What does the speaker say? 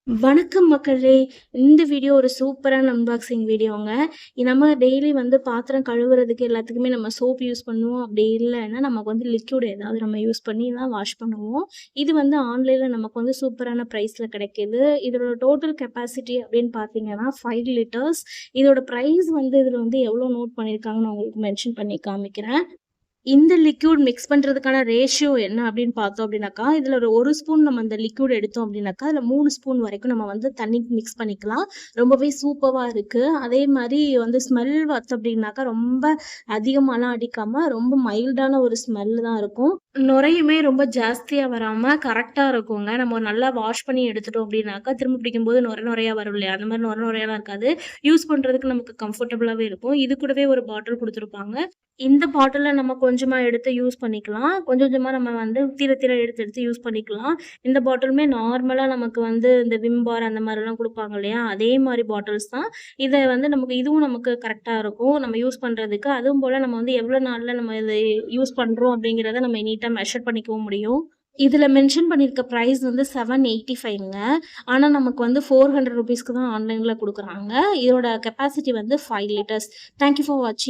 வணக்கம் மக்களே! இந்த வீடியோ ஒரு சூப்பரான அன்பாக்சிங் வீடியோங்க. நம்ம டெய்லி வந்து பாத்திரம் கழுவுறதுக்கு எல்லாத்துக்குமே நம்ம சோப் யூஸ் பண்ணுவோம். அப்படி இல்லன்னா, நமக்கு வந்து லிக்விட் ஏதாவது நம்ம யூஸ் பண்ணி தான் வாஷ் பண்ணுவோம். இது வந்து ஆன்லைன்ல நமக்கு வந்து சூப்பரான பிரைஸ்ல கிடைக்குது. இதோட டோட்டல் கெப்பாசிட்டி அப்படின்னு பார்த்தீங்கன்னா, 5 லிட்டர்ஸ். இதோட பிரைஸ் வந்து இதில வந்து எவ்வளோ நோட் பண்ணியிருக்காங்கன்னு நான் உங்களுக்கு மென்ஷன் பண்ணி காமிக்கிறேன். இந்த லிக்விட் மிக்ஸ் பண்றதுக்கான ரேஷியோ என்ன அப்படின்னு பார்த்தோம் அப்படின்னாக்கா, இதுல ஒரு 1 ஸ்பூன் நம்ம அந்த லிக்விட் எடுத்தோம் அப்படின்னாக்கா, அதுல 3 ஸ்பூன் வரைக்கும் நம்ம வந்து தண்ணி மிக்ஸ் பண்ணிக்கலாம். ரொம்பவே சூப்பரா இருக்கு. அதே மாரி வந்து ஸ்மெல் பார்த்தோம் அப்படின்னாக்கா, ரொம்ப அதிகமாலாம் அடிக்காம, ரொம்ப மைல்டான ஒரு ஸ்மெல் தான் இருக்கும். நுரையுமே ரொம்ப ஜாஸ்தியா வராம கரெக்ட்டா இருக்குங்க. நம்ம நல்லா வாஷ் பண்ணி எடுத்துட்டோம் அப்படின்னாக்கா, திரும்ப பிடிக்கும்போது நுரை நுரையா வரும் இல்லையா? அந்த மாரி நுரை நுரையாலாம் இருக்காது. யூஸ் பண்றதுக்கு நமக்கு கம்ஃபர்டபுளாவே இருக்கும். இது கூடவே ஒரு பாட்டில் குடுத்துருப்பாங்க. இந்த பாட்டில்ல நம்ம கொஞ்சமா எடுத்து யூஸ் பண்ணிக்கலாம். கொஞ்சம் கொஞ்சமா நம்ம வந்து தீர தீர எடுத்து எடுத்து யூஸ் பண்ணிக்கலாம். இந்த பாட்டிலுமே நார்மலா நமக்கு வந்து இந்த விம் பார் அந்த மாரிலாம் குடுப்பாங்க இல்லையா? அதே மாரி பாட்டில்ஸ் தான். இத வந்து இதுவும் நமக்கு கரெக்ட்டா இருக்கும். நம்ம யூஸ் பண்றதுக்கு. அதுவும் போல நம்ம வந்து எவ்வளோ நாள்ல நம்ம இத யூஸ் பண்றோம் அப்படிங்கிறத நம்ம நீட்டா மெஷர் பண்ணிக்கவும் முடியும். இதுல மென்ஷன் பண்ணியிருக்க பிரைஸ் வந்து 785ங்க. ஆனா நமக்கு வந்து ₹400க்கு தான் ஆன்லைன்ல குடுக்குறாங்க. இதோட கெப்பாசிட்டி வந்து 5 லிட்டர்ஸ். தேங்க் யூ ஃபார் வாட்சிங்.